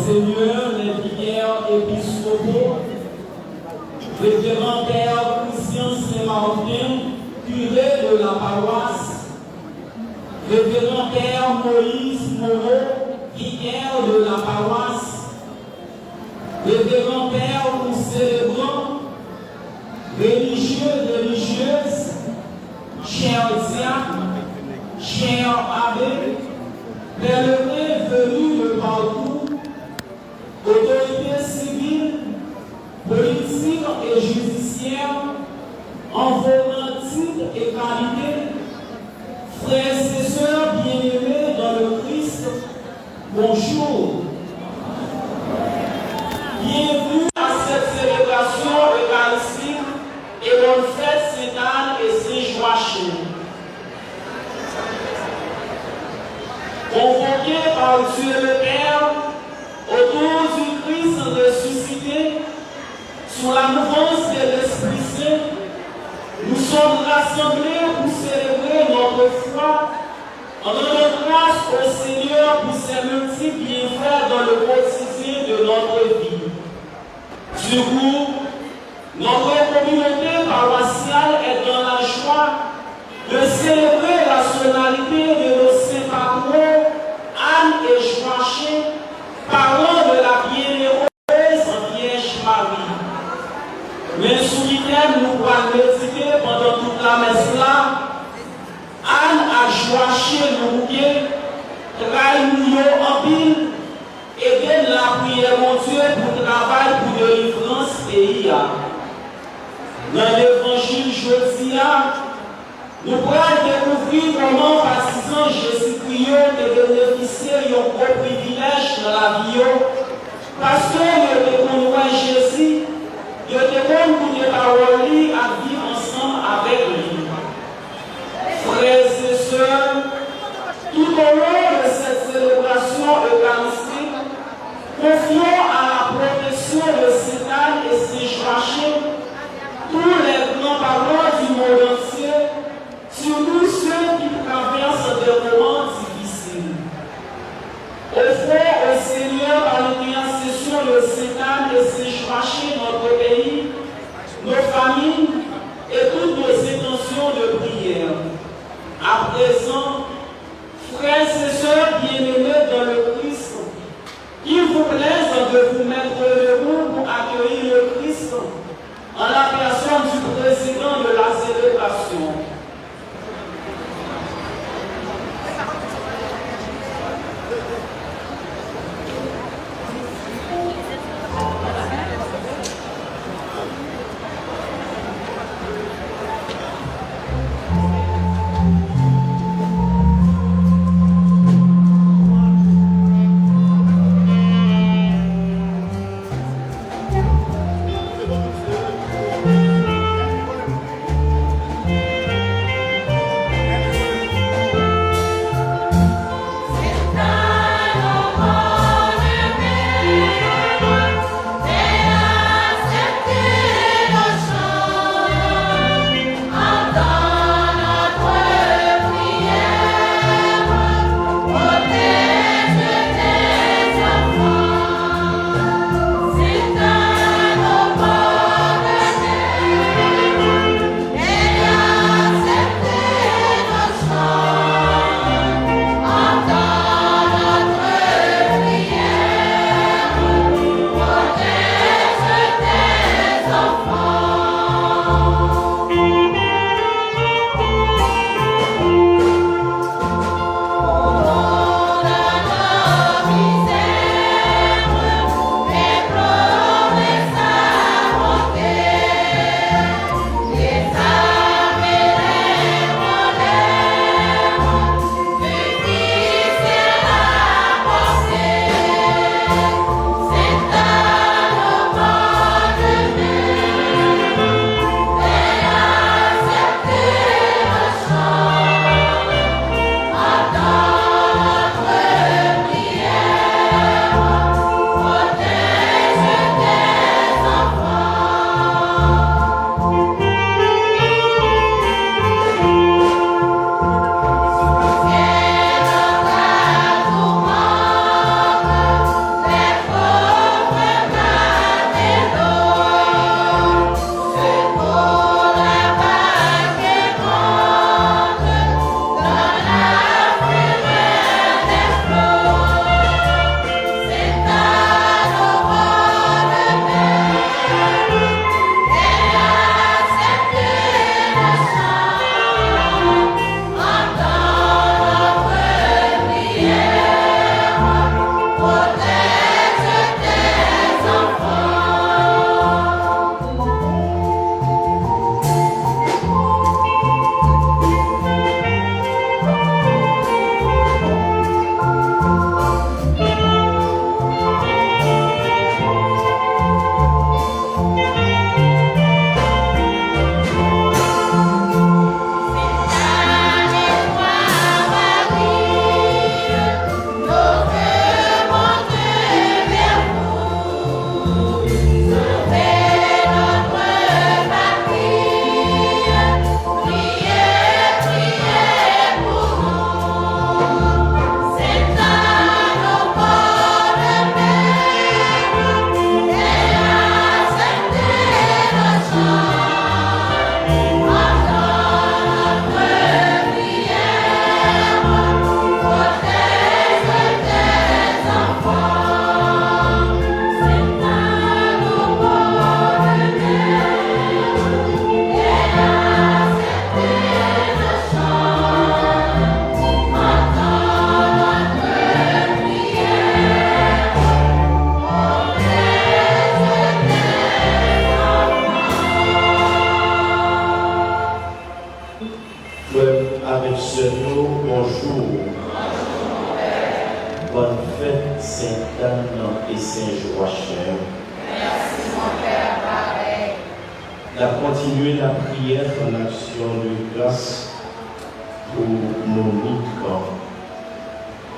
Monseigneur, les prières épiscopaux, révérend Père Christian Saint-Martin, curé de la paroisse, révérend Père Moïse Moreau, vicaire de la paroisse, révérend Père ou célébrant, religieux, religieuses, chers diacres, chers abbés, pèlerins venus de partout, autorités civiles, politiques et judiciaires, en vos titres et qualités, frères et sœurs bien-aimés dans le Christ, bonjour. Bienvenue à cette célébration eucharistique et bonne fête Sainte-Anne et Saint-Joachim. Convoqués par Dieu le Père autour du Christ ressuscité, sous la mouvance de l'Esprit Saint, nous sommes rassemblés pour célébrer notre foi en donnant grâce au Seigneur pour ses multiples bienfaits dans le quotidien de notre vie. Du coup, notre communauté paroissiale est dans la joie de célébrer la solennité de nos saints patrons, Anne et Joachim, parents de la bienheureuse Vierge Marie. Mais sous l'idée, nous pourrons méditer pendant toute la messe là, Anne a Joachim nous bouquet, travaille nous en pile, et donne la prière, mon Dieu, pour travail, pour délivrance pays. Dans l'évangile Josia, nous pourrons découvrir comment partisans Jésus-Christ ont bénéficié d'un gros privilège dans la vie. Parce que nous avons Jésus, nous avons des paroles à vivre ensemble avec lui. Frères et sœurs, tout au long de cette célébration eucharistique, confions à la protection de Sainte-Anne et Saint-Joachim tous les grands parents du monde entier, surtout ceux qui traversent des moments difficiles. Offrons au Seigneur par l'intercession de Sainte-Anne et Saint-Joachim notre pays, nos familles et toutes nos intentions de prière. À présent, frères et sœurs bien-aimés dans le Christ, qu'il vous plaise de vous mettre debout pour accueillir le Christ en la personne du président de Saint-Joachim. Merci mon Père pareil. La continuer la prière en action de grâce pour Monique,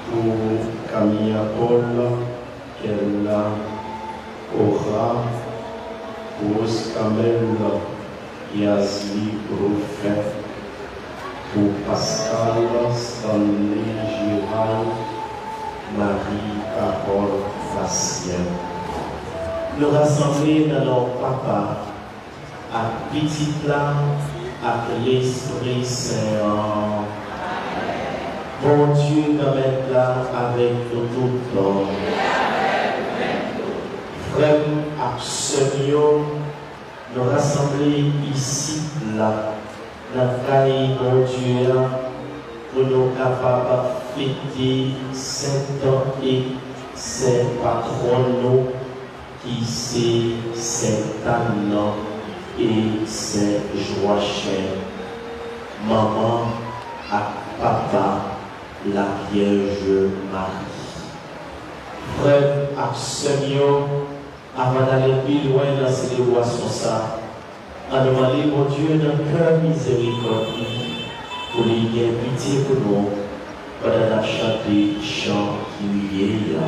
pour Camilla Paul, Kella, Ora, pour Oskamel, Yazli, Rufin, pour Pascal, Stanley, Gérald, Marie, Carole, Facien. Nous rassembler dans nos papas, à petit là, à l'Esprit Saint. Bon Dieu, nous mettre là avec nous tout le temps. Frères et sœurs, nous rassembler ici, là, dans le cahier mon Dieu, pour nous capables de fêter Saint-Temps et ses patrons qui c'est Saint-Anne et Saint-Joachim. Maman à papa, la Vierge Marie. Frères et sœurs, avant d'aller plus loin dans cette célébration, ça, à demander mon Dieu d'un cœur miséricordieux pour les bien pitié pour nous, pendant la chanter chant qui est là.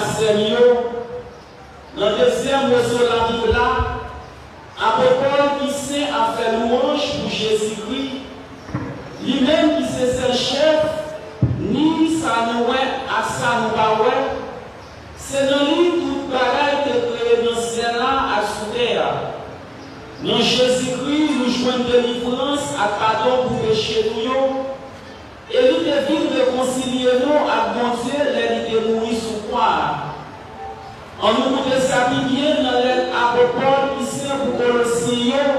frères dans le deuxième leçon de la Bible, apôtre Paul qui sait à faire louange pour Jésus-Christ, lui-même qui c'est son chef, ni ça nous à ça nous pas c'est dans lui tout bagaille que créé dans ce ciel là à sous terre. Dans Jésus-Christ, nous jouons de délivrance à pardon pour péché nous. Et nous devons réconcilier nous à bon Dieu, les de mourir sous croix. En nous pouvons s'habiller dans l'être apôtre Paul qui sert pour Colossiens,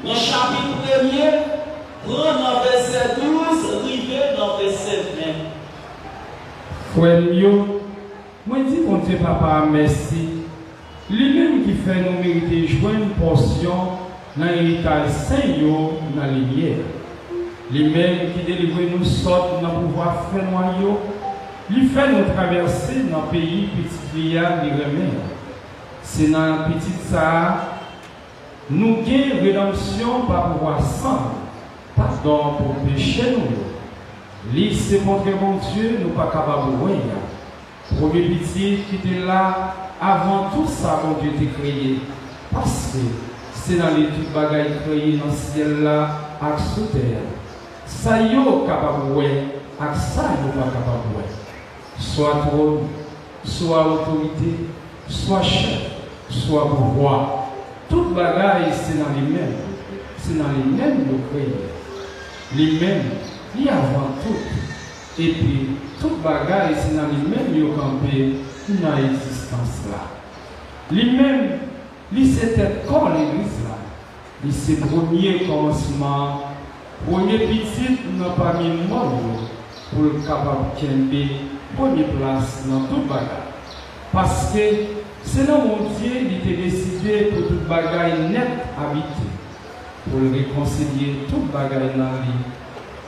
dans le chapitre 1er, prendre dans verset 12, arriver dans verset 20. Frère, moi dis mon Dieu papa merci. Lui-même qui fait nous mériter jouer une portion dans l'héritage saint dans la lumière. Lui-même qui délivre nous sorte dans le pouvoir faire noyau. Lui fait nous traverser dans le pays petit village de remède. C'est dans la petite ça nous gagnons rédemption par pouvoir sans pardon pour péché nous. Lui c'est contre mon Dieu nous pas capable de voir. Premier petit qui était là avant tout ça mon Dieu t'a créé. Parce que c'est dans les toutes bagailles créées dans le ciel là avec sous terre. Ça y est capable de voir, avec ça y est pas capable de voir. Soit trône, soit autorité, soit chef, soit pouvoir. Toute bagaille, c'est dans les mêmes. C'est dans les mêmes de créer. Les mêmes, il y a avant tout. Et puis, toute bagaille, c'est dans les mêmes de camper dans l'existence là. Les mêmes, c'était comme l'église là. C'est le premier commencement. Premier petit, nous n'avons pas mis le monde pour le capable de première place dans toute bagarre. Parce que c'est là où Dieu était décidé pour toute bagarre nette habiter. Pour le réconcilier toute bagarre dans lui,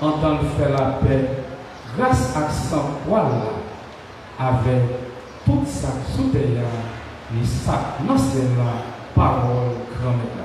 en tant que faire la paix, grâce à son poil avec tout ça sous terre, les sacs dans celle-là, parole grand-mère.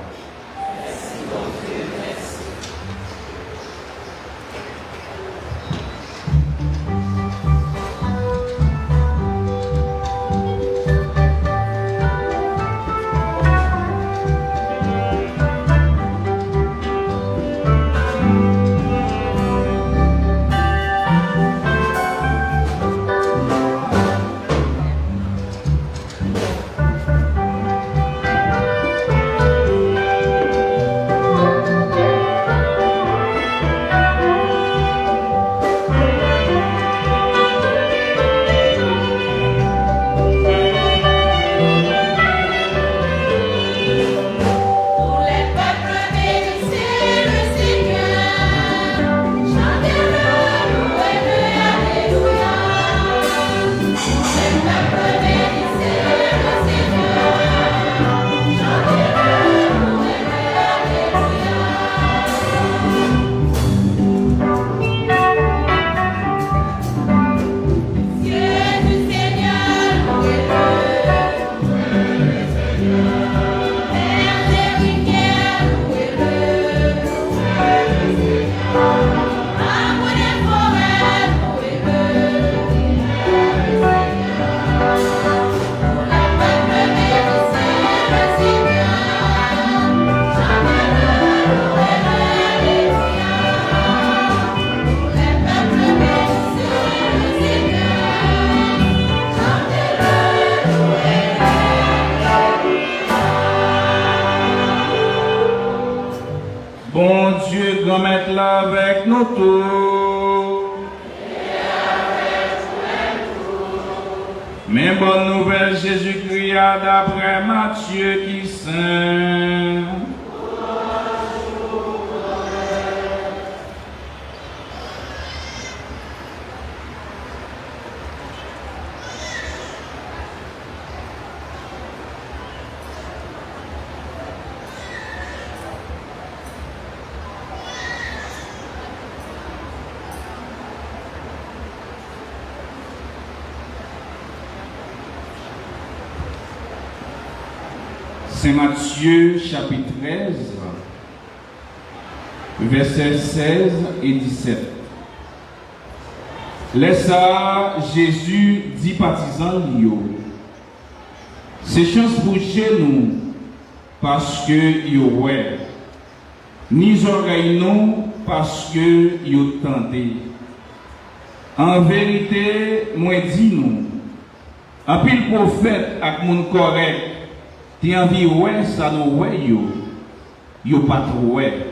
Bon Dieu, grand-mère là avec nous tous. Mais bonne nouvelle, Jésus-Christ d'après Matthieu qui saint. C'est Matthieu chapitre 13, versets 16 et 17. Laissa Jésus dit partisan Lio. C'est chance pour chez nous parce que yo ouais. Ni oreilles nous parce que yo tendez. En vérité, moi dis nous. En pile prophète avec mon correct, t'es envie ouais ça nous ouais yo. Yo pas trop ouais.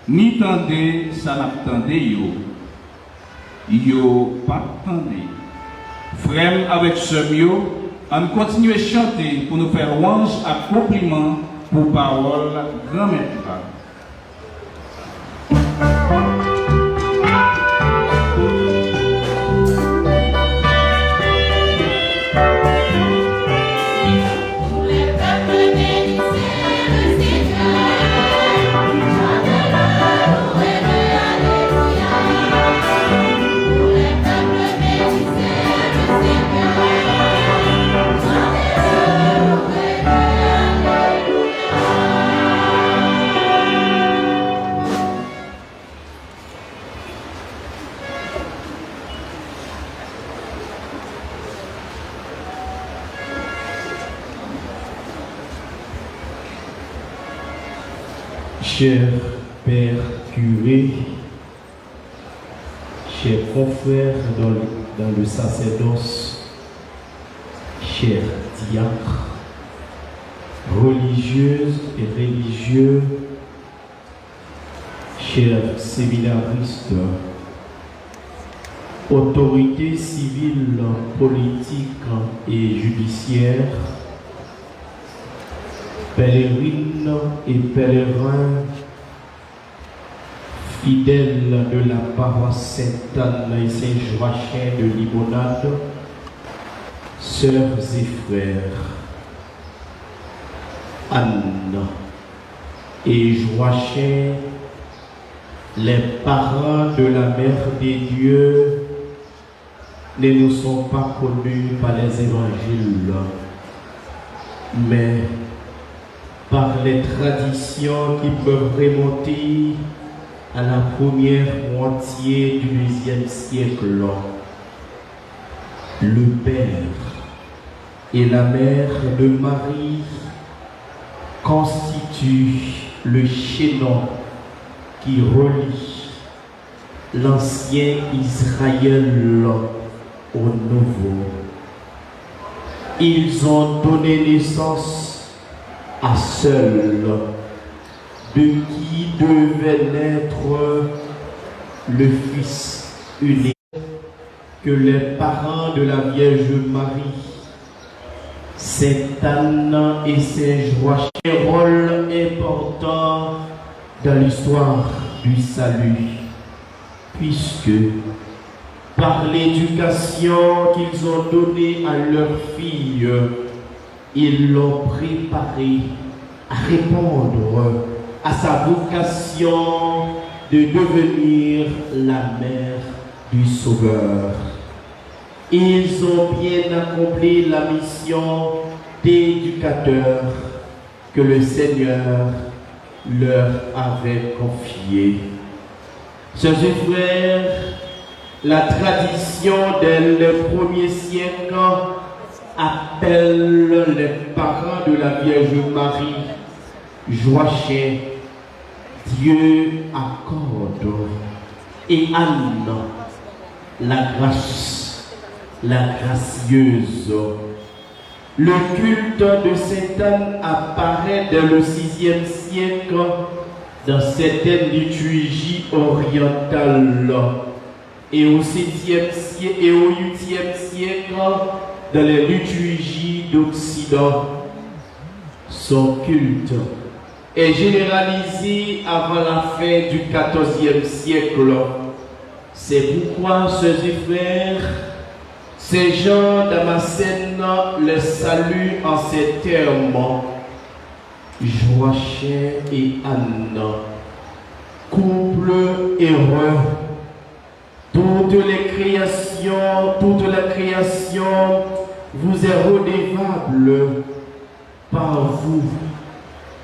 Ni tendez ça n'a tendez yo. Yo pas tendez. Frère avec ce mio, on continue à chanter pour nous faire louange à compliment pour parole grand-mère. Cher Père curé, chers confrères dans le sacerdoce, chers diacres, religieuses et religieux, chers séminaristes, autorités civiles, politiques et judiciaires, pèlerines et pèlerins, fidèles de la paroisse Sainte-Anne et Saint-Joachim de Limonade, sœurs et frères, Anne et Joachim, les parents de la Mère des Dieux, ne nous sont pas connus par les évangiles, mais par les traditions qui peuvent remonter à la première moitié du deuxième siècle. Le Père et la Mère de Marie constituent le chaînon qui relie l'ancien Israël au nouveau. Ils ont donné naissance à seul de qui devait naître le Fils unique, que les parents de la Vierge Marie, Sainte Anne et Saint Joachim, un rôle important dans l'histoire du salut, puisque par l'éducation qu'ils ont donnée à leurs filles, ils l'ont préparé à répondre à sa vocation de devenir la mère du Sauveur. Ils ont bien accompli la mission d'éducateur que le Seigneur leur avait confiée. Chers frères, la tradition des premiers siècles appelle les parents de la Vierge Marie, Joachim, Dieu accorde, et Anne, la grâce, la gracieuse. Le culte de Sainte Anne apparaît dès le VIe siècle dans certaines liturgies orientales et au 7e siècle et au 8e siècle dans les liturgies d'Occident. Son culte est généralisé avant la fin du XIVe siècle. C'est pourquoi, sœurs et frères, Saint Jean Damascène les salue en ces termes: Joachim et Anne, couple heureux, toute la création vous est redevable par vous.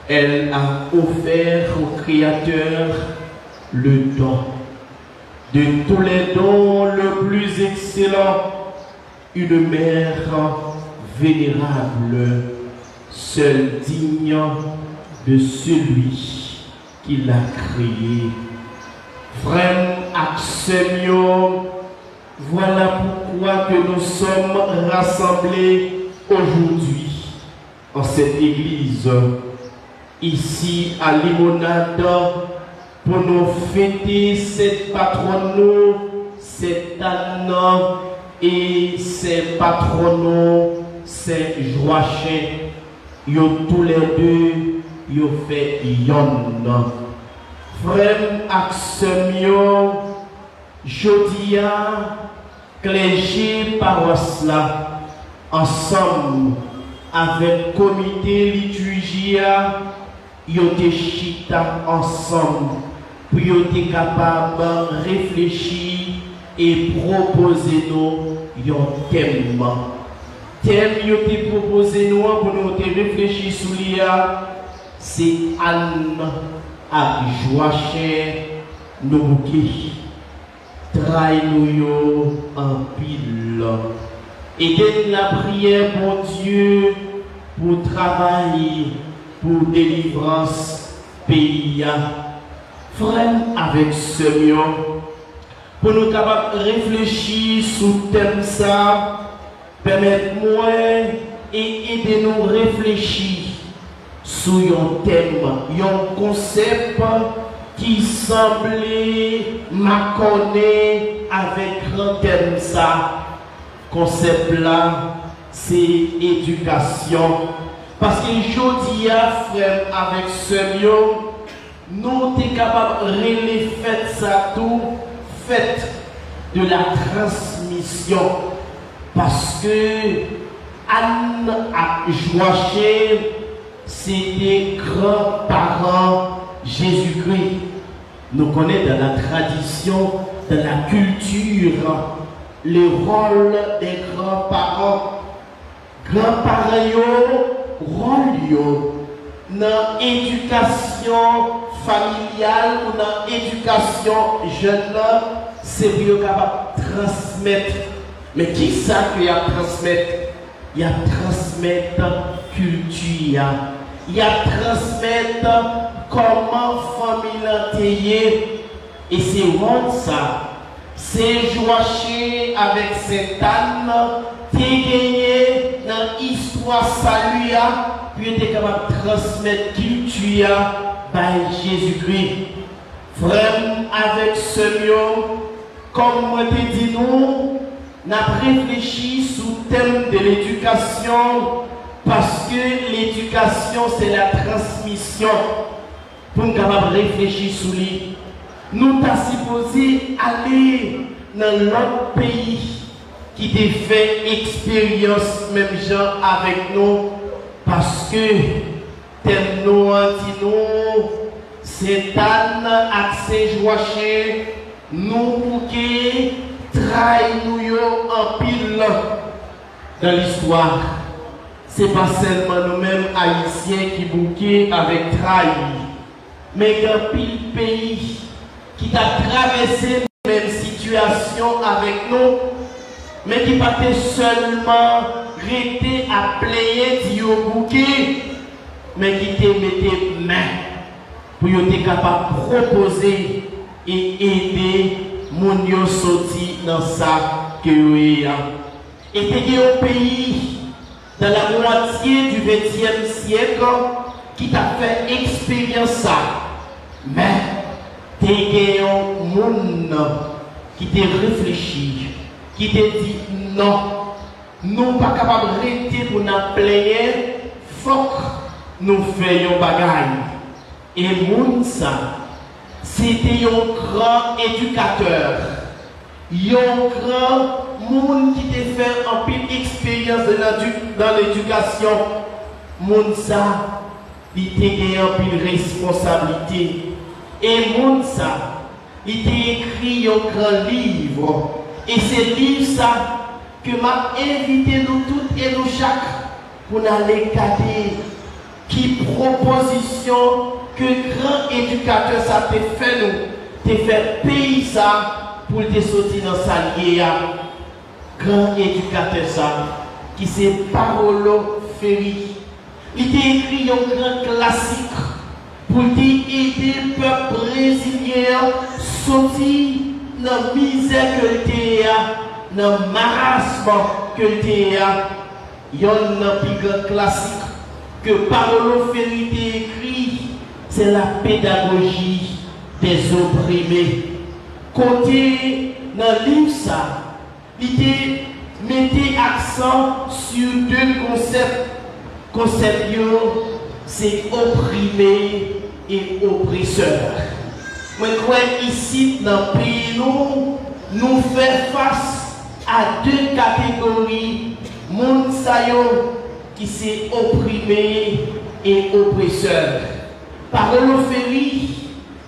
Elle a offert au Créateur le don de tous les dons le plus excellent, une mère vénérable, seule digne de celui qui l'a créé. Frère Axemio, voilà pourquoi que nous sommes rassemblés aujourd'hui en cette église, ici à Limonade, pour nous fêter cette patronne, cette Anne et ces patrons, ces Joachim. Yo tous les deux, yo fait yon. Frère Axemio, Jodia, clergé paroisse là, ensemble avec comité liturgia, yo te chita ensemble pour yo te capable de réfléchir et proposer nous un thème. Thème yo te proposé nous pour nous te réfléchir sur l'IA, c'est Anne à Joachim Nobuki. Trahi nous en pile. Aidez la prière pour Dieu, pour travailler, pour délivrance pays. Frère avec ce mieux, pour nous capables de réfléchir sur le thème ça, permettez-moi et aidez-nous réfléchir sur un thème, un concept qui semblait m'accorder avec un thème ça. Concept là, c'est éducation. Parce que je dis à frère avec ce mieux, nous sommes capables de relever ça tout, fait de la transmission. Parce que Anne à Joachim, c'était grands-parents Jésus-Christ. Nous connaissons dans la tradition, dans la culture, le rôle des grands-parents. Grands-parents, rôle dans l'éducation familiale ou dans l'éducation jeune, c'est pour capable de transmettre. Mais qui ça qu'il y a transmettre? Il y a transmettre culture. Il y a transmettre comment famille est. Et c'est vraiment ça. C'est Joachim avec cette Anne qui gagné dans l'histoire salut, puis était capable de transmettre culture par Jésus-Christ. Frère, avec ce mieux, comme moi te dit nous, n'a réfléchi sous le thème de l'éducation parce que l'éducation c'est la transmission. Pour nous capables de réfléchir sur lui, nous sommes supposés aller dans l'autre pays qui a fait expérience même gens avec nous parce que thème nous anti-nous c'est Anne accès Joachim nous qui trahi en pile dans l'histoire. C'est pas seulement nous-mêmes haïtiens qui bouquent avec trahi, mais un pile pays qui a traversé la même situation avec nous, mais qui pas seulement resté à player Dieu bouquet, mais qui te mettait main pour être capable de proposer et aider mon yo sorti dans ça que oui. Et t'es un pays dans la moitié du 20e siècle qui t'a fait expérience ça. Mais t'es un monde qui t'a réfléchi, qui t'a dit non, nous pas capables de rester pour nous plaire, faut que nous fassions bagaille. Et monde ça, c'était un grand éducateur, un grand monde qui t'a fait un peu d'expérience dans l'éducation. Monde ça, il t'a gagné un peu de responsabilité. Et monde ça, il t'a écrit un grand livre. Et c'est livre ça que m'a invité nous toutes et nous chaque pour aller garder qui proposition que grand éducateur ça te fait nous, te fait pays ça pour te sortir dans sa liée, grand éducateur ça, qui c'est Paolo Ferri. Il t'a écrit un grand classique pour aider le peuple brésilien à sortir dans la misère que il a, dans le marasme que il a. Il y a un plus grand classique que Paolo Ferri t'a écrit, c'est la pédagogie des opprimés. Côté dans le livre, ça, il mettait accent sur deux concepts. Concept, c'est opprimé et oppresseur. Moi, je crois ici, dans le pays, nous faisons face à deux catégories. Moun sayo qui c'est opprimé et oppresseur. Paolo Ferri,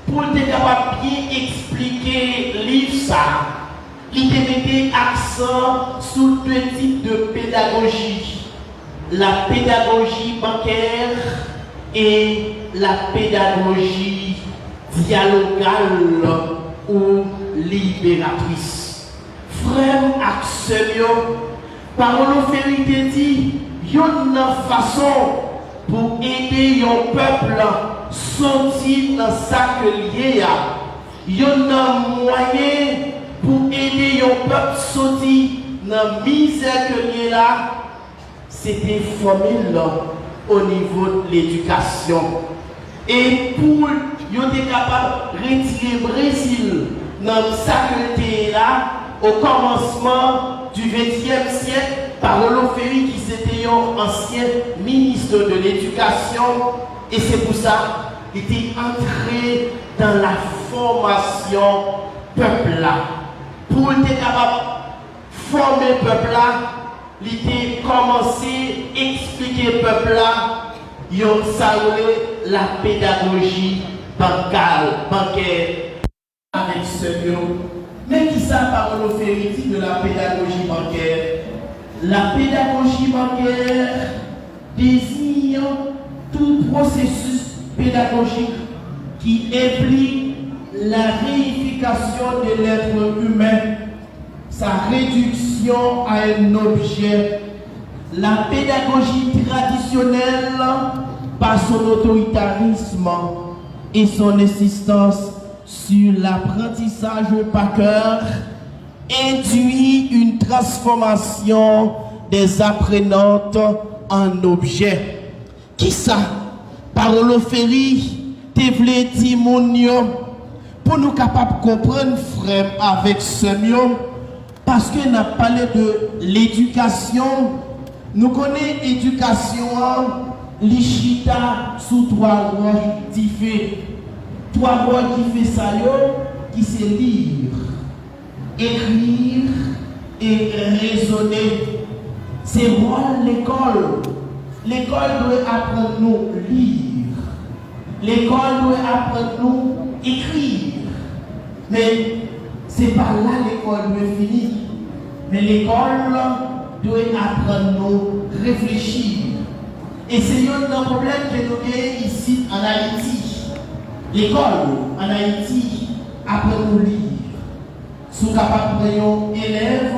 pour être capable de bien expliquer le livre, il mettait accent sur deux types de pédagogie. La pédagogie bancaire et la pédagogie dialogale ou libératrice. Frère Axelio, Paolo Ferri te dit, il y a une façon pour aider un peuple à sortir dans sa lié. Il y a un moyen pour aider un peuple à sortir dans la misère que lié là. C'était formule au niveau de l'éducation. Et pour être capable de retirer le Brésil dans sa là, au commencement du XXe siècle, Paolo Ferri qui c'était un ancien ministre de l'éducation, et c'est pour ça qu'il était entré dans la formation peuple là. Pour être capable de former peuple là, il était commencé à expliquer peuple là, il a la pédagogie bancaire avec ce mot. Mais qui ça Paolo Ferri dit de la pédagogie bancaire? La pédagogie bancaire désigne tout processus pédagogique qui implique la réification de l'être humain, sa réduction à un objet. La pédagogie traditionnelle, par son autoritarisme et son insistance sur l'apprentissage par cœur, induit une transformation des apprenantes en objets. Qui ça? Paolo Ferri, te vle di moun yo, pour nous capables de comprendre frère avec ce mieux, parce qu'on a parlé de l'éducation. Nous connaissons l'éducation, l'Ichita sous trois roches différentes. Trois roches qui fait ça, qui c'est lire, écrire et raisonner. C'est moi l'école. L'école doit apprendre nous lire. L'école doit apprendre nous écrire. Mais c'est pas là l'école doit finir. Mais l'école doit apprendre nous réfléchir. Et c'est un problème que nous avons ici en Haïti. L'école en Haïti apprend nous lire. Si vous êtes capable de élève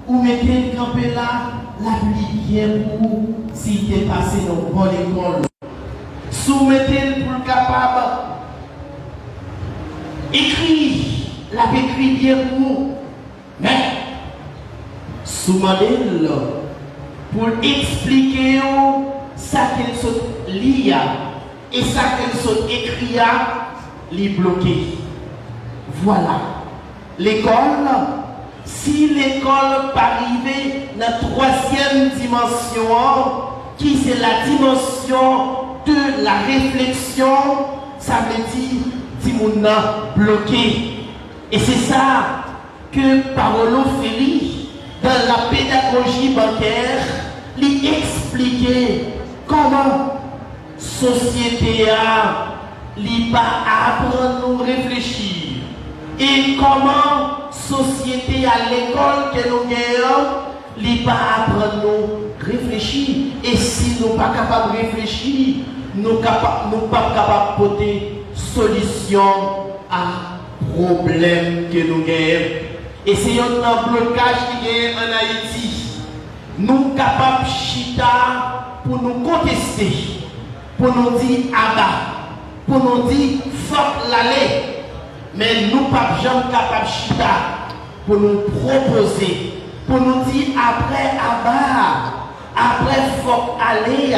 ou mettez le campé là, l'appliquez bien pour si vous êtes passé dans une bonne école. Si vous mettez pour capable écrire, l'appliquez bien pour. Mais si vous demandez pour expliquer ça qu'elle se lit et ça qu'elle se écrit, les bloquer. Voilà. L'école, si l'école pas arriver dans la troisième dimension, qui c'est la dimension de la réflexion, ça veut dire Timouna bloqué. Et c'est ça que Paolo Ferri, dans la pédagogie bancaire, lui expliquait comment société a lui pas apprendre à nous réfléchir. Et comment société à l'école que nous gagnons, n'est pas apprendre à nous réfléchir. Et si nous ne sommes pas capables de réfléchir, nous ne sommes pas capables de porter solution à problème que nous gagnons. Et c'est un blocage qui gagne en Haïti. Nous sommes capables de chita pour nous contester, pour nous dire abat, pour nous dire fuck l'aller. Mais nous ne sommes pas jamais capables de chita pour nous proposer, pour nous dire après abat, après fuck aller,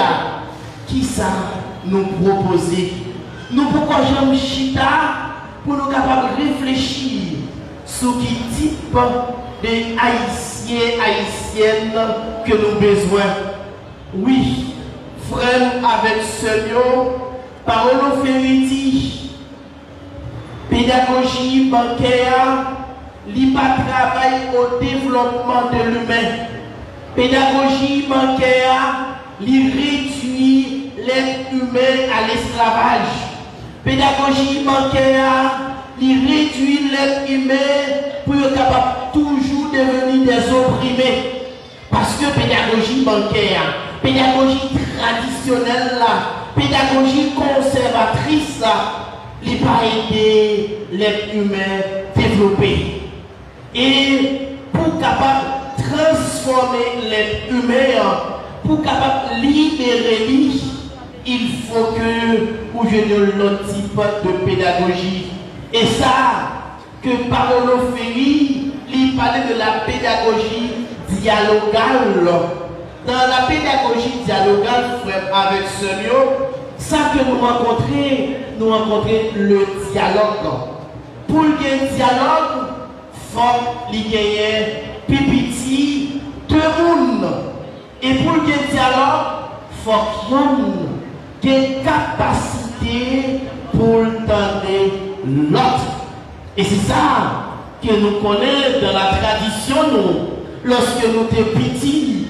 qui ça nous proposer. Nous pourquoi j'aime chita pour nous capables de réfléchir sur qui type de haïtiens, haïtiennes que nous avons besoin. Oui, frère avec Seigneur, parole vérité, pédagogie bancaire, il pas travail au développement de l'humain. Pédagogie bancaire, il réduit l'être humain à l'esclavage. Pédagogie bancaire, il réduit l'être humain pour être capable toujours devenir des opprimés. Parce que pédagogie bancaire, pédagogie traditionnelle, pédagogie conservatrice, il n'a pas aidé l'être humain à développer. Et pour capable transformer l'être humain, pour capable libérer lui, il faut que vous ayez l'autre type de pédagogie. Et ça, que Parolo Ferry, il parlait de la pédagogie dialogale. Dans la pédagogie dialogale, frère, avec Seigneur, ça que nous rencontrons le dialogue. Pour le dialogue, il faut qu'il y ait pipiti, deux monde. Et pour le dialogue, il faut qu'il y ait une capacité pour entendre l'autre. Et c'est ça que nous connaissons dans la tradition, nous, lorsque nous étions petits,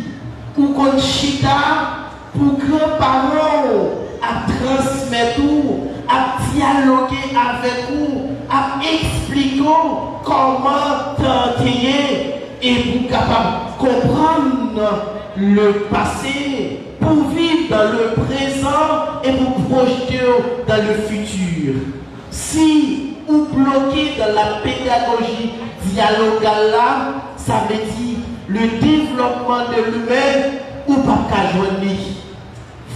ou qu'on chita, pour grands-parents, à transmettre, à dialoguer avec vous, à expliquer comment t'entendre et pour capable comprendre le passé, pour vivre dans le présent et pour projeter dans le futur. Si vous bloquez dans la pédagogie dialogale là, ça veut dire le développement de l'humain ou pas qu'à joindre.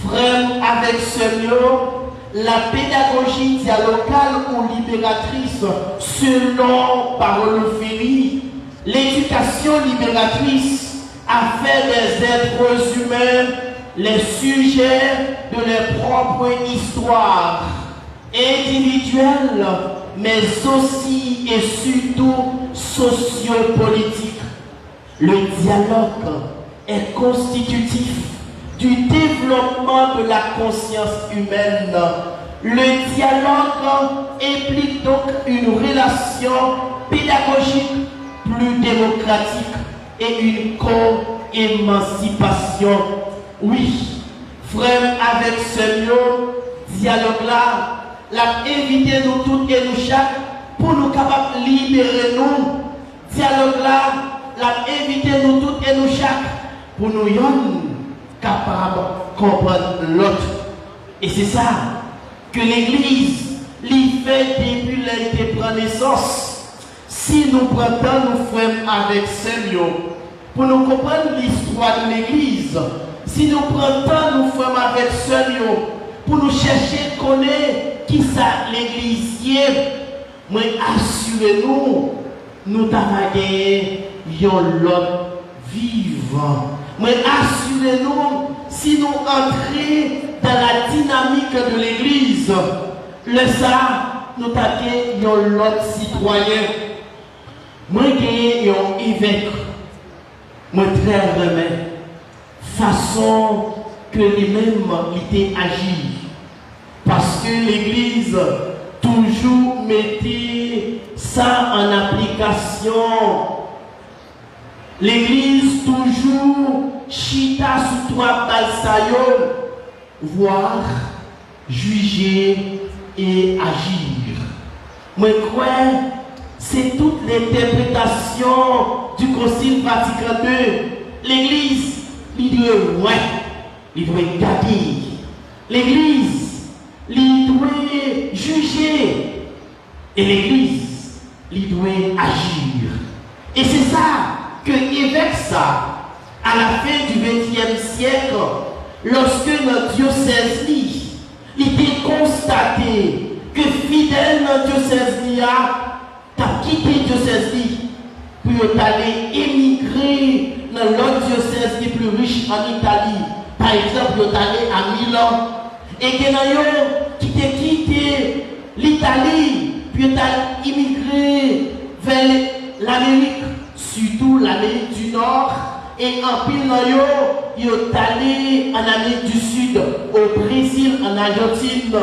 Frère avec Seigneur, la pédagogie dialogale ou libératrice selon Parole Ferry, l'éducation libératrice a fait des êtres humains les sujets de leur propre histoire individuelle, mais aussi et surtout sociopolitique. Le dialogue est constitutif du développement de la conscience humaine. Le dialogue implique donc une relation pédagogique plus démocratique et une co-émancipation. Oui, frère avec Seigneur, dialogue là, l'a invité nous toutes et nous chaque pour nous capables de libérer nous. Dialogue là, l'a invité nous toutes et nous chaque pour nous capables de comprendre l'autre. Et c'est ça que l'Église l'y fait depuis qu'elle prend naissance. Si nous prenons nos frères avec Seigneur pour nous comprendre l'histoire de l'Église, si nous prenons nos frères avec Seigneur pour nous chercher à connaître qui ça l'Église est, mais assurez-nous, nous avons gagné l'autre vivant. Mais assurez-nous, si nous entrons dans la dynamique de l'Église, le ça, nous avons l'autre citoyen. Moi, j'ai un évêque, moi, très remède, façon que lui-même était agi. Parce que l'Église toujours mettait ça en application. L'Église toujours chita sous trois balsaillons, voir, juger et agir. Moi, quoi? C'est toute l'interprétation du Concile Vatican II. L'Église, il doit garder. L'Église, il doit juger. Et l'Église, il doit agir. Et c'est ça que évêque ça, à la fin du XXe siècle, lorsque notre diocèse il était constaté que fidèle notre diocèse a quitté le diocèse pour aller émigrer dans l'autre diocèse qui est plus riche en Italie. Par exemple, il est allé à Milan. Et qu'il y a qui a quitté l'Italie, puis il a immigré vers l'Amérique, surtout l'Amérique du Nord. Et en pile, il est allé en Amérique du Sud, au Brésil, en Argentine.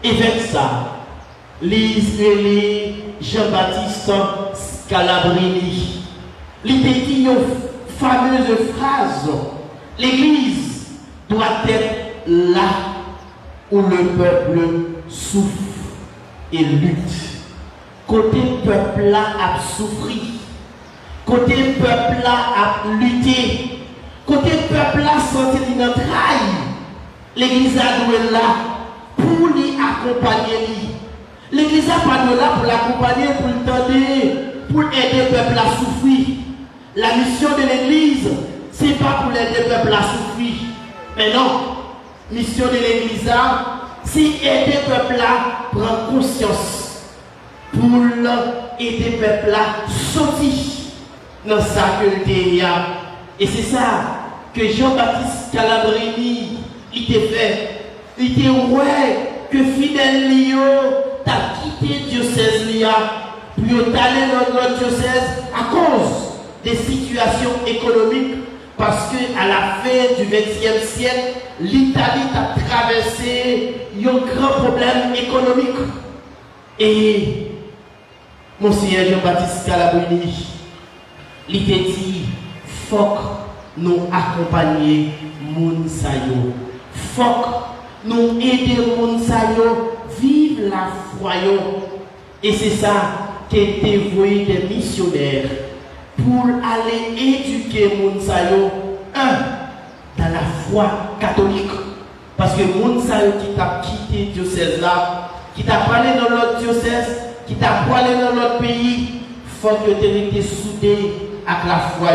Et avec ça, l'Israélien Jean-Baptiste Scalabrini, il a dit une fameuse phrase: l'Église doit être là où le peuple souffre et lutte. Côté peuple là a souffri, côté peuple là a lutté, côté peuple là senti dans trahi, l'Église a doit être là pour lui accompagner. L'Église n'a pas de là pour l'accompagner, pour le tendre, pour aider le peuple à souffrir. La mission de l'Église, ce n'est pas pour aider le peuple à souffrir. Mais non, mission de l'Église, c'est aider le peuple à prendre conscience. Pour aider le peuple à sortir dans sa culture. Et c'est ça que Jean-Baptiste Scalabrini il t'a fait. Il t'a ouais que fidèle Lio t'a quitté le diocèse pour aller dans notre diocèse à cause des situations économiques, parce que à la fin du XXe siècle, l'Italie a traversé un grand problème économique. Et Monseigneur Jean-Baptiste Scalabrini, il t'a dit, faut que nous accompagner moun sayo, faut que nous aider moun sayo vivre la foi. Et c'est ça qui est voué des missionnaires pour aller éduquer moun sayo, dans la foi catholique. Parce que moun sayo qui t'a quitté le diocèse là, qui t'a parlé dans l'autre diocèse, qui t'a parlé dans l'autre pays, faut que tu aies soudé avec la foi.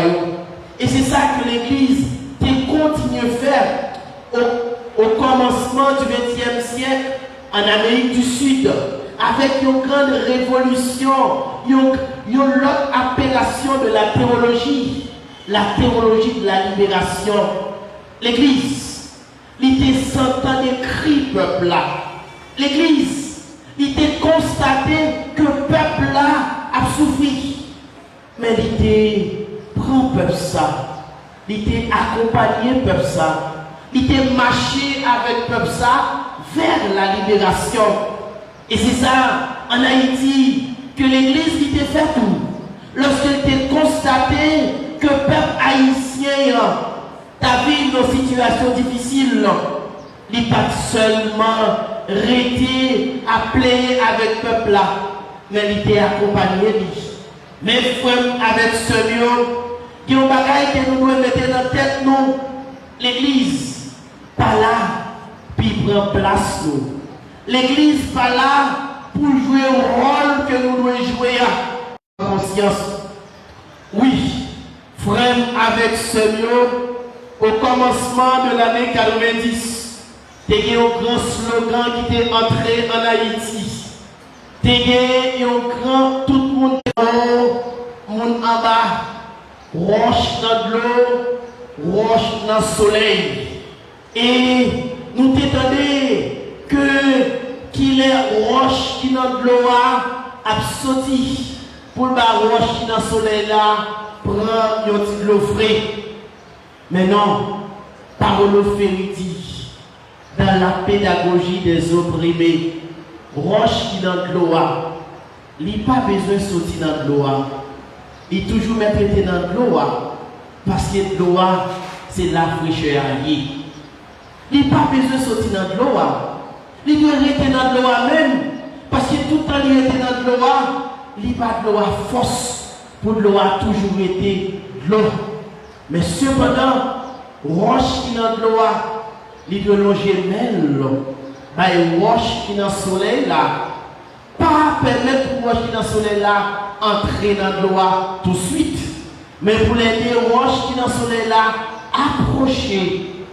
Et c'est ça que l'Église continue à faire au commencement du XXe siècle en Amérique du Sud, avec une grande révolution, une autre appellation de la théologie de la libération. L'Église, il était sentant des cris peuple là. L'Église, il était constaté que le peuple là a souffert. Mais il était prend peuple ça. Il était accompagné peuple ça. Il était marché avec peuple ça vers la libération. Et c'est ça, en Haïti, que l'Église qui était fait tout. Lorsqu'elle était constaté que le peuple haïtien a vu une situation difficile, il n'est pas seulement arrêté à plaider avec le peuple là, mais il était accompagné. Mais frère, avec ce lieu, il y a un bagage que nous devons mettre dans la tête, nous, l'Église, pas là, puis prend place nous. L'Église pas là pour jouer le rôle que nous devons jouer à conscience. Oui, frère, avec ce lieu, au commencement de l'année 90, il y a un grand slogan qui était entré en Haïti. Il y a un grand, tout le monde en bas, roche dans l'eau, roche dans le soleil. Et nous t'étendons que qu'il est roche qui dans l'eau a sorti pour la roche qui dans le soleil là prendre un petit l'eau frais. Mais non, parole vérité dans la pédagogie des opprimés, roche qui dans l'eau il n'a pas besoin de sortir dans l'eau. Il toujours mettre dans l'eau parce que l'eau c'est la fraîcheur alliée. Il n'a pas besoin de sortir dans l'eau. Il doit rester dans l'eau même parce que tout le temps il était dans l'eau. Il n'a pas de l'eau à force pour l'eau a toujours été de l'eau. Mais cependant, roche qui dans l'eau, il doit longer même l'eau. Roche qui dans le soleil là, pas permettre pour roche qui dans le soleil là entrer dans l'eau tout de suite, mais pour l'aider roche qui dans le soleil là approcher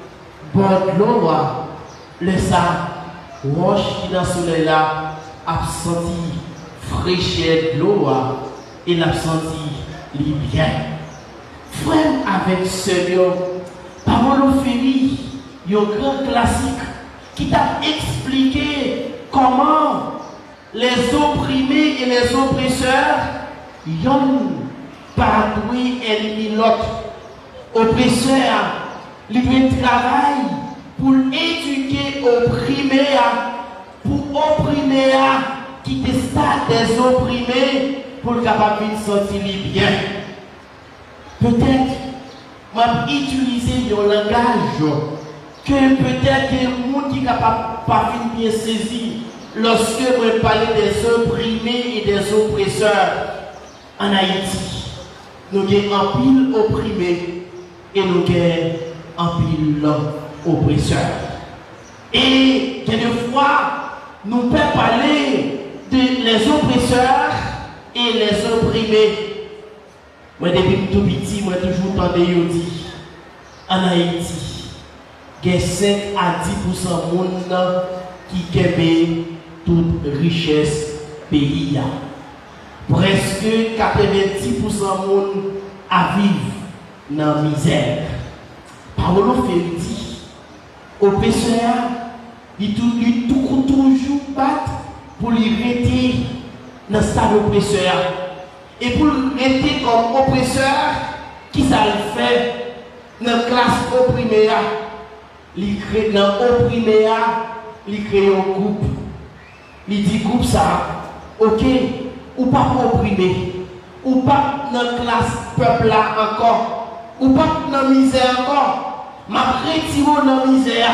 bord de l'eau, le ça roche qui dans le soleil là a senti fraîcheur de l'eau et l'a senti bien. Frère avec Seigneur, Paolo Ferry, un grand classique qui t'a expliqué comment les opprimés et les oppresseurs y'ont pas doué ennemi l'autre. Oppresseur, il doit travailler pour éduquer opprimés, pour opprimer qui te stade des opprimés pour le capable de sentir bien. Peut-être m'a utilisé un langage que peut-être que le monde qui est capable pas bien saisir lorsque je parle des opprimés et des oppresseurs en Haïti. Nous avons un pile opprimé et nous avons un pile oppresseur. Et quelquefois, nous pouvons parler des oppresseurs et les opprimés. Moi, depuis tout petit, moi, toujours entendu dire en Haïti, il y a 5 à 10% de monde qui aiment toute richesse pays. Presque 90% de monde à vivre dans la misère. Paolo Ferry dit, au PCA, il toujours battre pour lui rester dans le stade oppresseur. Et pour rester comme oppresseur, qui ça le fait dans la classe opprimée, il crée dans opprimée, il crée un groupe. Il dit groupe ça, ok, ou pas opprimé, ou pas dans la classe peuple là encore, ou pas dans la misère encore, m'a retiré dans la misère.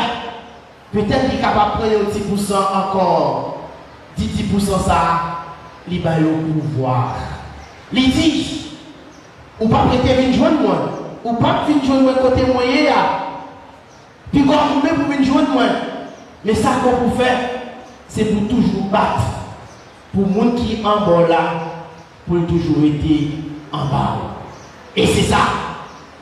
Peut-être qu'il est capable de prendre un petit pourcent encore, 10% ça, il va au pouvoir. Il dit, ou pas prêter venir joindre moi, ou pas venir joindre moi côté moyen, puis quand vous voulez pour venir joindre moi, mais ça qu'on peut faire, c'est pour toujours battre, pour les gens qui sont en bas là, pour toujours être en bas. Et c'est ça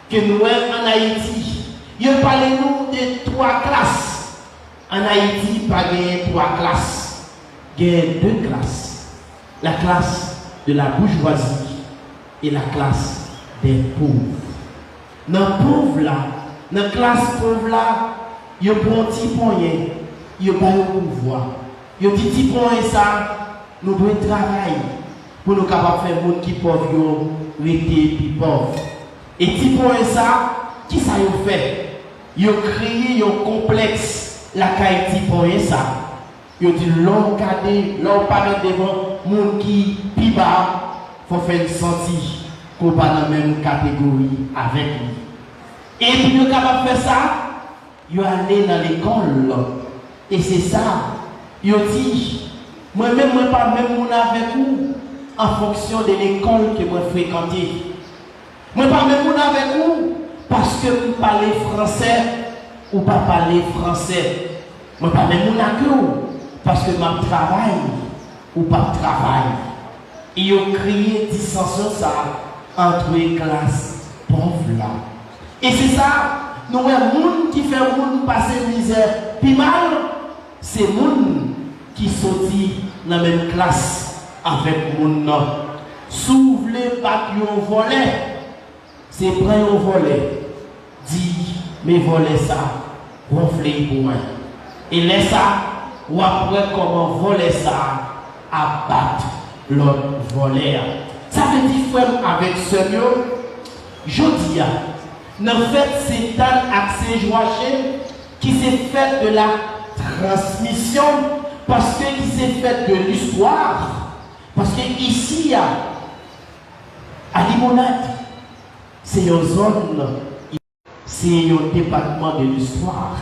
que nous en Haïti, il parle nous de 3 classes. En Haïti, pas gagner 3 classes, gagner 2 classes. La classe de la bourgeoisie et la classe des pauvres. Dans les pauvres là, dans la classe pauvre là, il y a un petit point, il y a pas de pouvoir. Il y a un petit point ça, nous devons travailler pour nous capables de faire des gens qui pauvres, rester plus pauvres. Et petit point ça, qui ça y fait? Il a créé un complexe, la qualité point ça. Il dit l'homme cadé, l'homme paraît devant monde qui plus bas, faut faire sentir qu'on pas dans la même catégorie avec lui. Et puis il est capable de faire ça, il est allé dans l'école. Et c'est ça. Il dit, moi-même, moi pas même mon avec vous en fonction de l'école que moi fréquentais. Moi pas même mon avec vous parce que vous parlez français ou pas parler français. Moi pas même mon avec vous parce que je travaille ou pas travail. Et ils ont créé une dissension ça entre les classes pauvres là. Et c'est ça, nous avons des gens qui font les gens passer misère. Puis mal, c'est les gens qui sont dans la même classe avec les gens. Si vous voulez pas qu'ils ont volé, c'est prêt au volet. Dis, mais voler ça, ronfler pour moi. Et laisse ça. Ou après comment voler ça, abattre l'autre voleur. Ça veut dire, frère, avec Seigneur, je dis, en fait, c'est un accès joachim qui s'est fait de la transmission, parce qu'il s'est fait de l'histoire. Parce que ici, à Limonade, c'est une zone, c'est un département de l'histoire.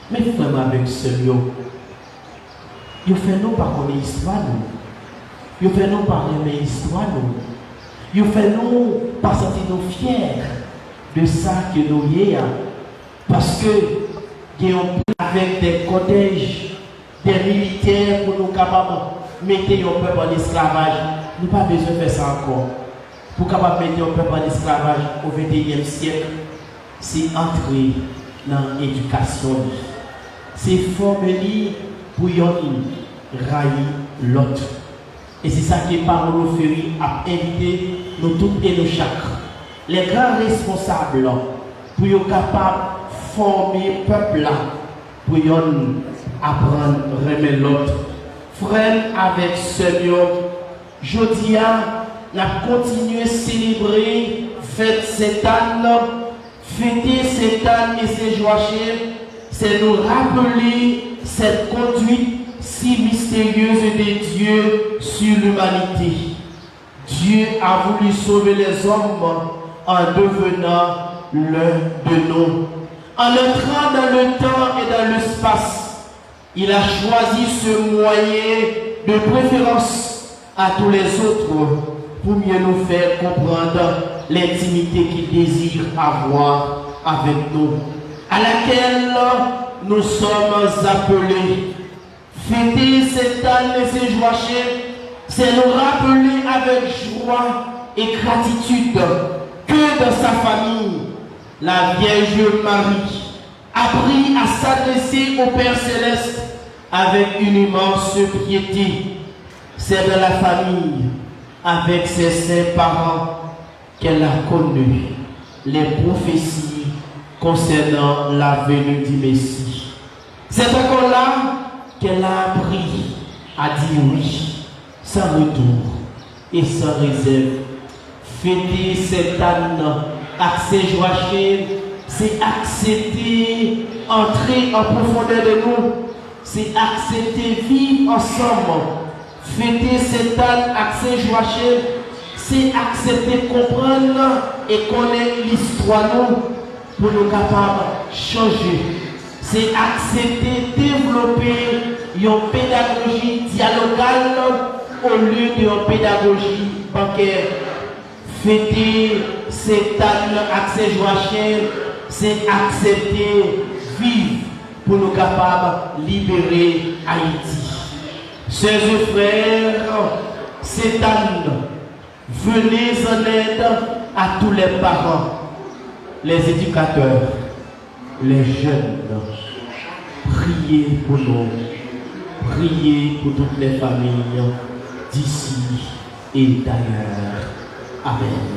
Mais frère, avec Seigneur, il fait nous par connaître l'histoire, il fait nous par aimer l'histoire, il fait nous par sentir nous fiers de ça que nous sommes. Parce que nous avons avec des collèges, des militaires pour nous capables mettez un peuple en esclavage. Nous n'avons pas besoin de faire ça encore. Pour capable mettre un peuple en esclavage au XXIe siècle, c'est entrer dans l'éducation. C'est former pour y railler l'autre. Et c'est ça que Parole Ferry a invité nous tous et nous chaque. Les grands responsables pour être capables de former le peuple là, pour apprendre à remettre l'autre. Frère avec Seigneur, je dis à continuer à célébrer fête cette année, fêter cette année et ses joies, c'est nous rappeler cette conduite si mystérieuse de Dieu sur l'humanité. Dieu a voulu sauver les hommes en devenant l'un de nous. En entrant dans le temps et dans l'espace, il a choisi ce moyen de préférence à tous les autres pour mieux nous faire comprendre l'intimité qu'il désire avoir avec nous, à laquelle nous sommes appelés. Fêter cette année et ses joies, c'est nous rappeler avec joie et gratitude que dans sa famille, la Vierge Marie a appris à s'adresser au Père Céleste avec une immense piété. C'est dans la famille, avec ses saints parents, qu'elle a connu les prophéties concernant la venue du Messie. C'est encore là qu'elle a appris à dire oui, sans retour et sans réserve. Fêter cette année, accès joyeux, c'est accepter, entrer en profondeur de nous, c'est accepter vivre ensemble. Fêter cette année, accès joyeux, c'est accepter, comprendre et connaître l'histoire pour nous capables de changer. C'est accepter, développer une pédagogie dialogale au lieu d'une pédagogie bancaire. Fêter cette année accès joyeux, c'est accepter, vivre pour nous capables de libérer Haïti. Chers et frères, cette année, venez en aide à tous les parents, les éducateurs, les jeunes. Priez pour nous, priez pour toutes les familles d'ici et d'ailleurs. Amen.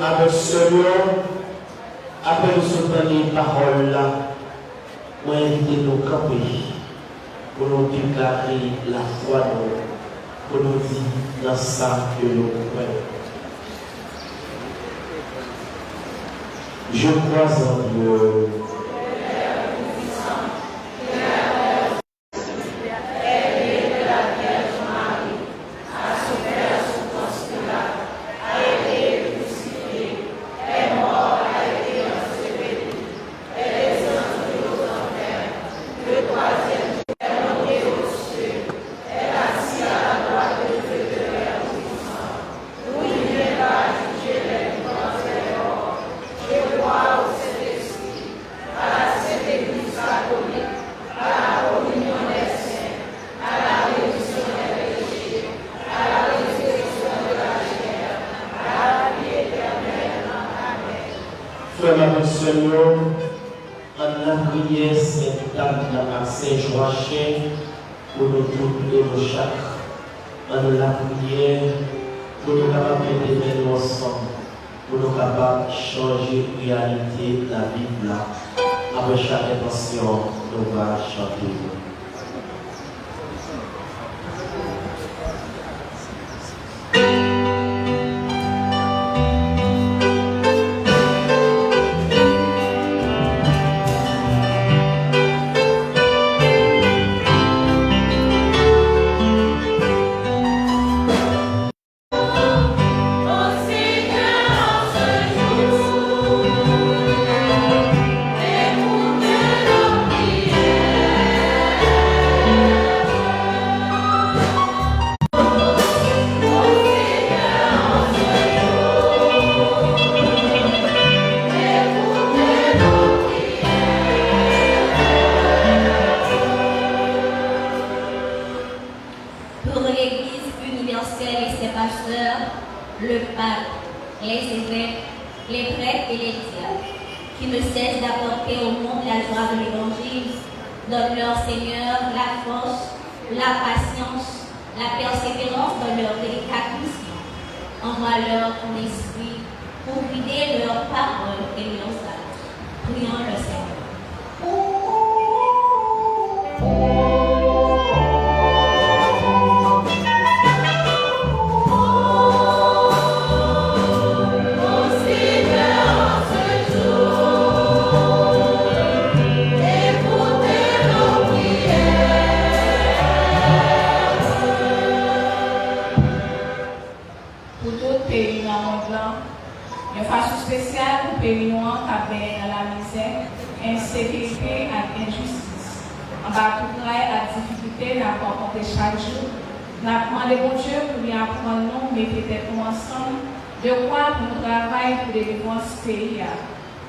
Avec Seigneur, après nous soutenir les paroles là, pour inviter nos camper, pour nous déclarer la foi, pour nous dire dans ça que nous croyons. Je crois en Dieu. Seigneur, en la prière, cette table à Saint-Joachim, pour nous tous et nos chaque. En la prière, pour nous capables de nous ensemble, pour nous capables de changer la réalité de la vie là. Après chaque intention, nous allons chanter.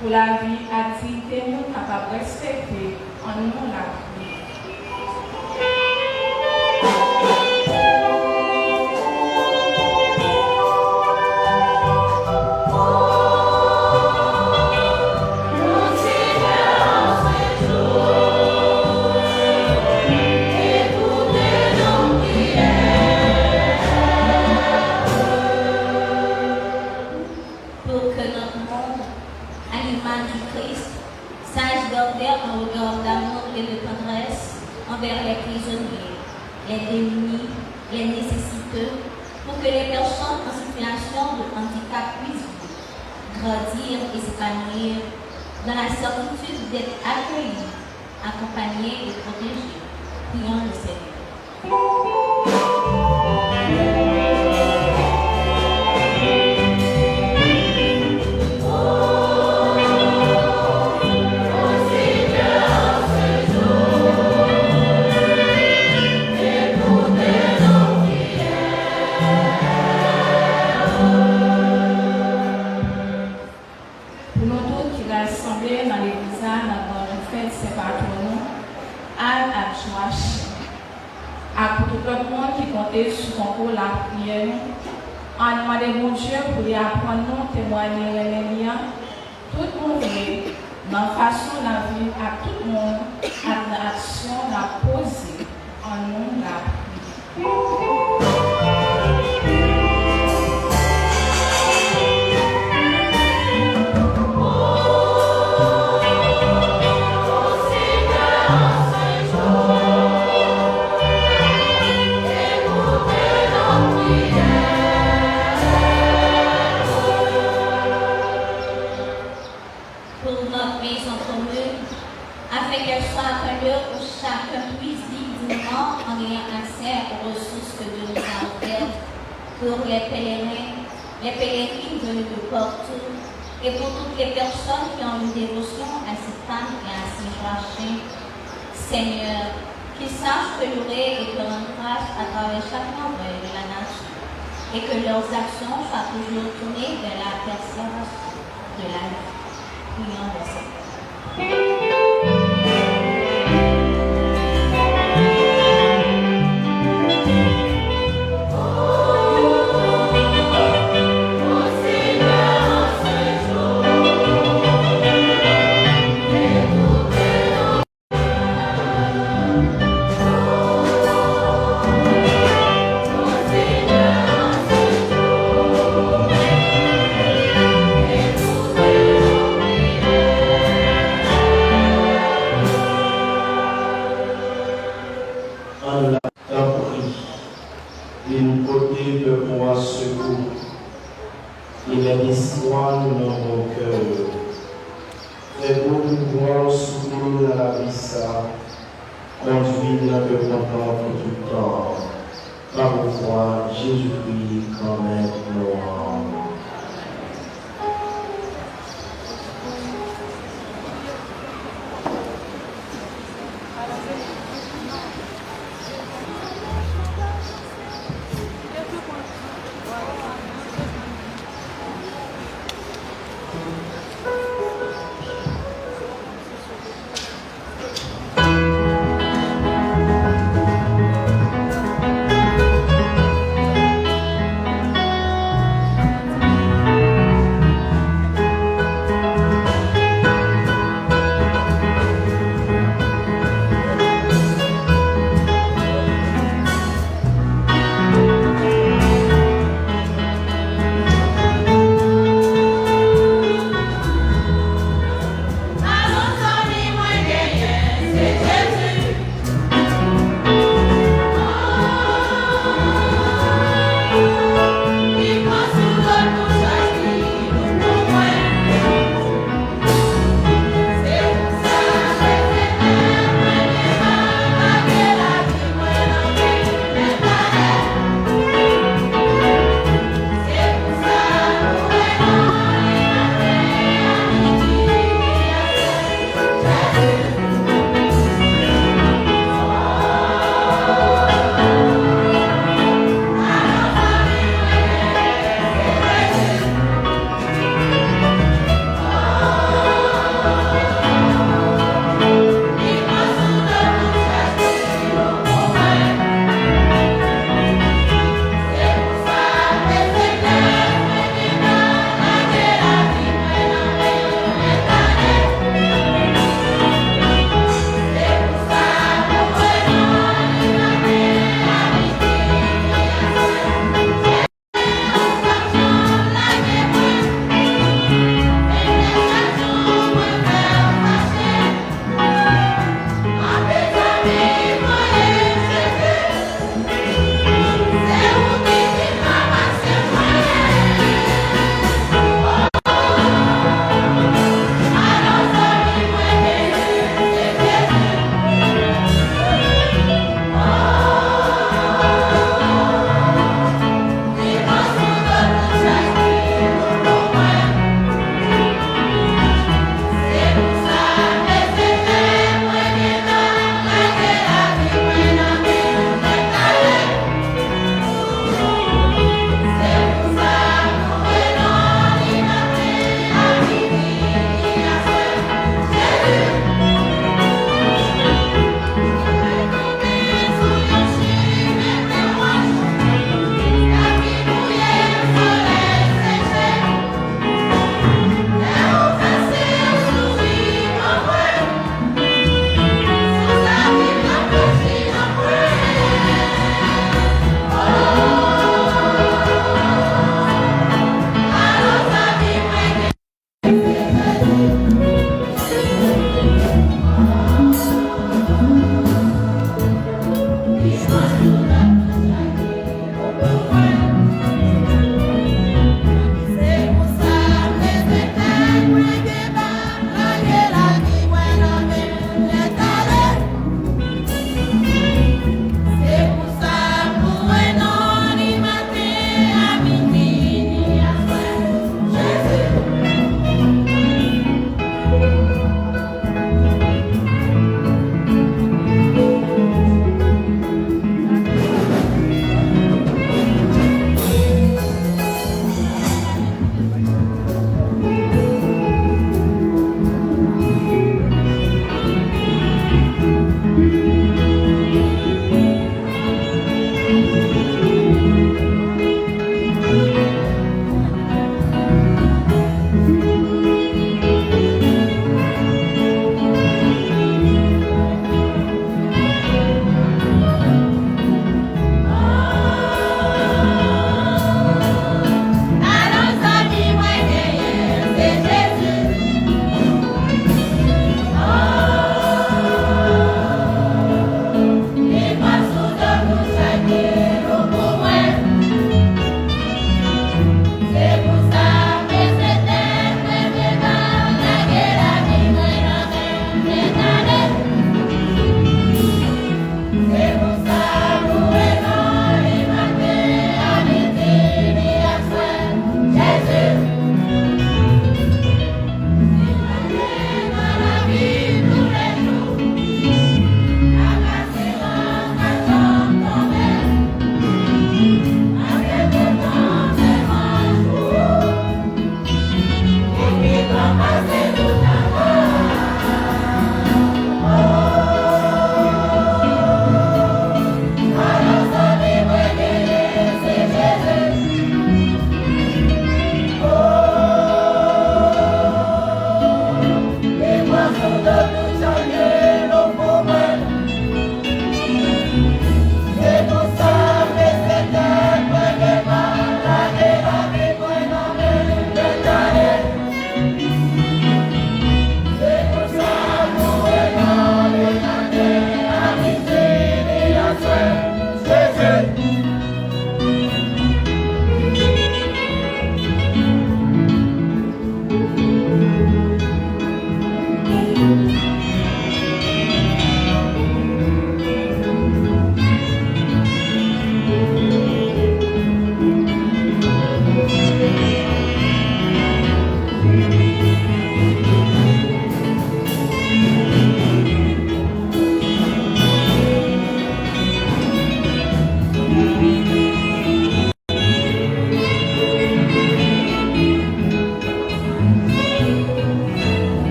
Pour la vie, activité, nous capables de respecter en nous la vie. Envers les prisonniers, les démunis, les nécessiteux, pour que les personnes en situation de handicap puissent grandir et s'épanouir dans la certitude d'être accueillis, accompagnés et protégés. Prions le Seigneur. À tout le monde qui comptait sur concours la prière, en demandant mon Dieu pour lui apprendre nous témoigner les liens. Tout le monde dans la façon de vivre à tout le monde, à l'action, à poser en nous la prière. Pour les pèlerins venus de partout et pour toutes les personnes qui ont une dévotion à cette femme et à Saint-Joachim. Seigneur, qu'ils sachent te louer et te rendre grâce à travers chaque membre de la nation et que leurs actions soient toujours tournées vers la persévérance de la vie. Prions le Seigneur. Oh Seigneur, en ce jour. Fais beau pouvoir soutenir la vie ça, conduire dans le content tout le temps. Par voie Jésus-Christ, quand même, gloire.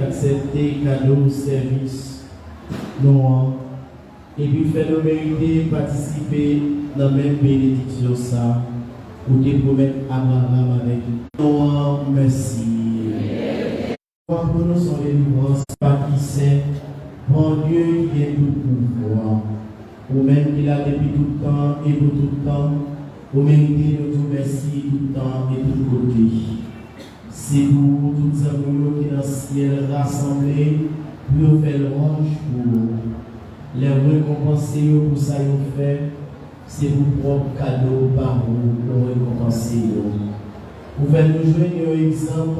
accepter cadeau, service, non, et puis faire nous mériter participer dans la même bénédiction ça, pour te promettre Abraham avec nous. Merci. Pour nous son délivrance, Papi Saint, bon Dieu qui est tout pouvoir, ou même qu'il a depuis tout le temps et pour tout le temps, ou méritez nous tout merci tout le temps et tout côté. C'est pour tous les amours qui dans le ciel rassemblés pour faire louange pour les récompenser pour ça qu'ils fait. C'est vos propres cadeaux par vous pour récompenser. Vous pouvez nous jouer un exemple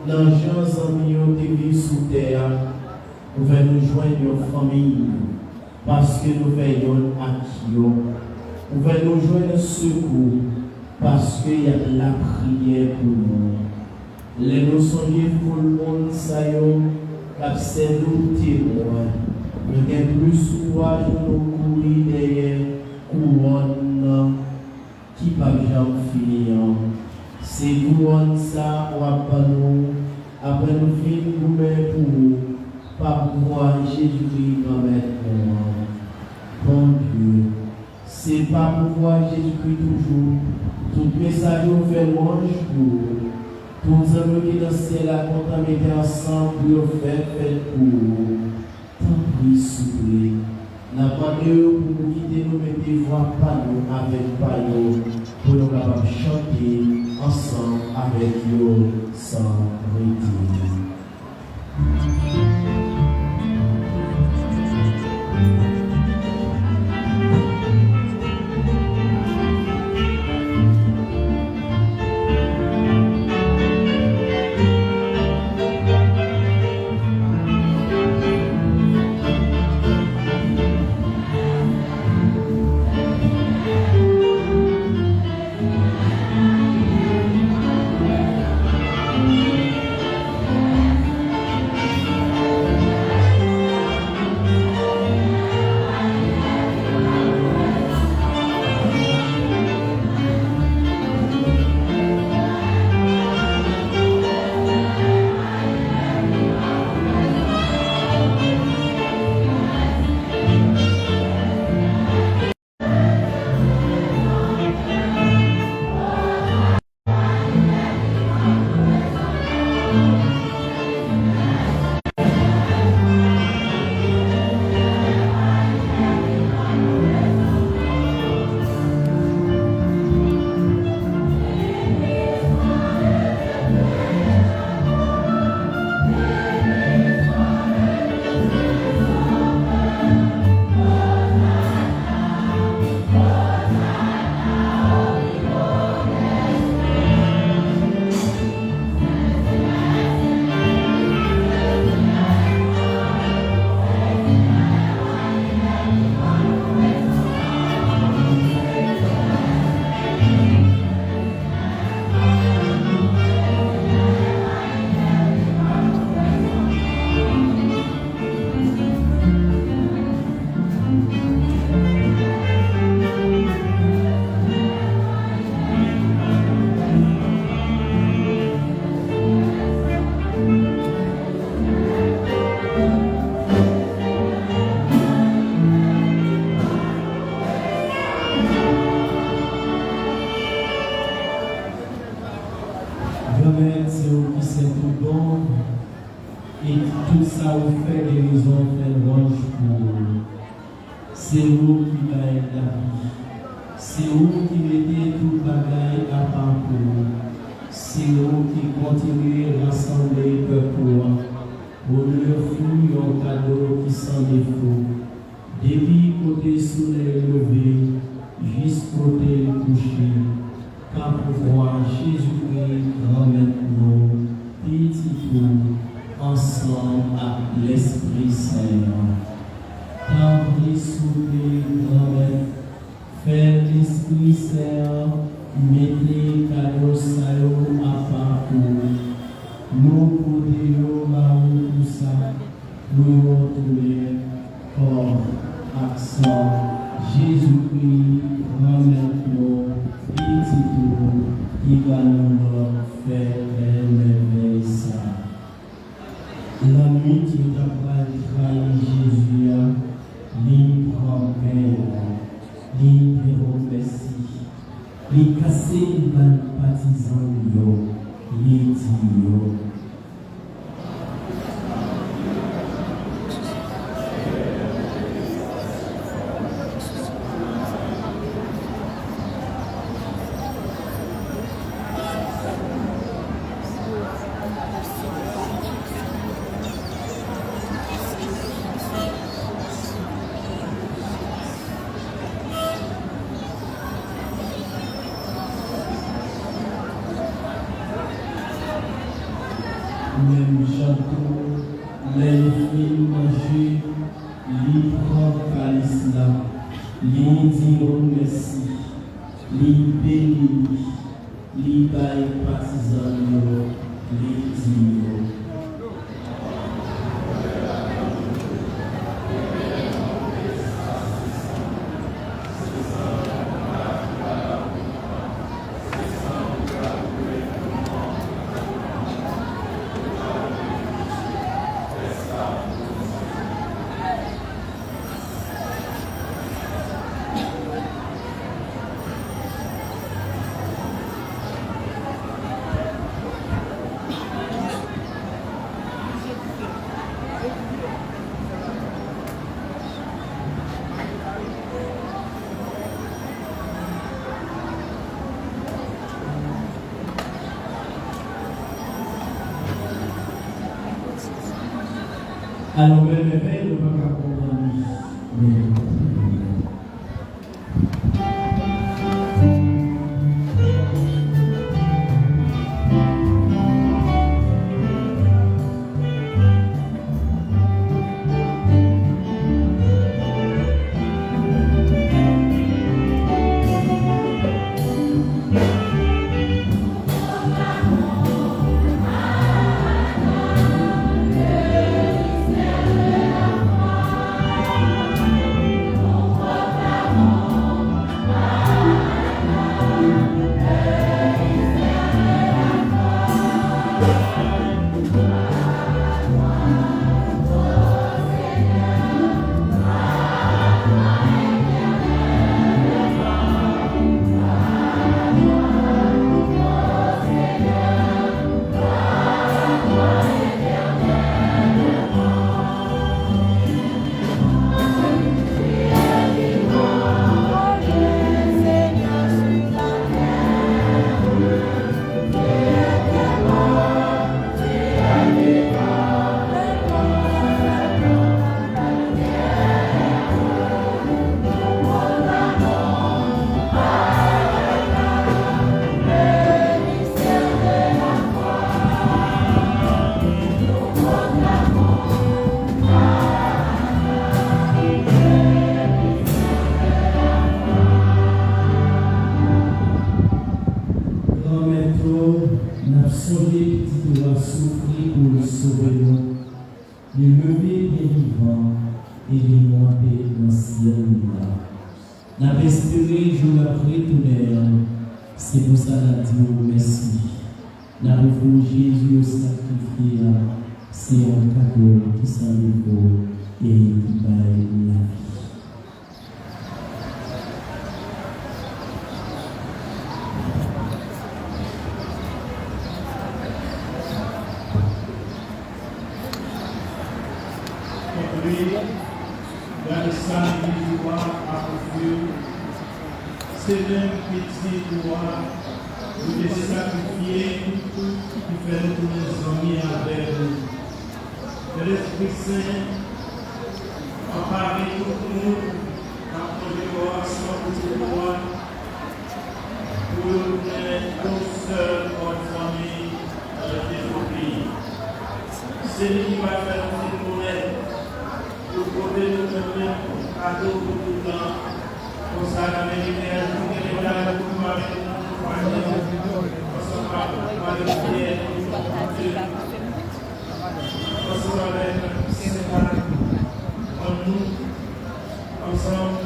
dans les gens qui vivent sous terre. Vous pouvez nous joindre une famille parce que nous veillons à qui. Vous pouvez nous joindre un secours parce qu'il y a de la prière pour nous. Les nous sonner pour le monde, ça y est, c'est nous témoins. Nous avons plus courage de nous courir derrière couronne qui pas jamais finir. C'est couronne ça, ou après nous finir nous-mêmes pour pas pouvoir Jésus-Christ maintenant. Bon Dieu, c'est pas pouvoir Jésus-Christ toujours. Tout message nous fait mange pour tous les amis qui dans le ciel à contaminer ensemble pour faire pour tant pis souffler. N'a pas de pour quitter nous mettre des voix panneaux avec panneaux pour nous capables chanter ensemble avec eux sans retirer. C'est vous qui gagnez la vie. C'est vous qui mettez tout bagaille à part pour vous. C'est vous qui continuez à rassembler le peuple. Vous leur fouillez un cadeau qui s'en défaut. Depuis côté soleil levé, jusqu'au côté couché. Car pouvoir Jésus-Christ remettre nos petits tours ensemble avec l'Esprit Saint. Tendre souper, grand-mère, faire l'Esprit Saint, mettez cadeau salaud à parcours. Nous pouvons marrer tout ça, nous retrouver corps, accent, Jésus-Christ, remettre-nous, petit tour, qui va nous faire élever ça. La nuit qui t'a pas trahi Jésus, li prend peine, li merci, li casser les partisans, li dit. prend calice là, lui dit merci, lui bénit, lui baille partisan, lui dit. Alors, même ne va pas comprendre. C'est pour ça que Dieu merci. La réforme Jésus sacrifié, c'est un cadeau qui s'en et qui va la vie. Dans le sang du roi à Dieu, c'est même petit roi, vous les sacrifier, qui fait tous les amis avec nous. L'Esprit Saint, apparaît pour nous, apporter roi son petit roi, pour nous tous seuls en famille, avec des pays. C'est lui qui va faire cette monnaie. Pour poder nous donner un cadeau pour tout le temps. Pour ça, la militaire, pour que les gens nous marquent, pour ça, par le prière, pour ça, en nous, ensemble,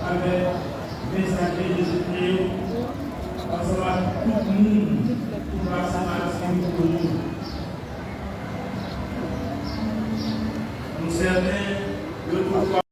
avec les acquis de Dieu, ensemble, tout le monde, pour la séparation pour nous. Nous servons le pouvoir.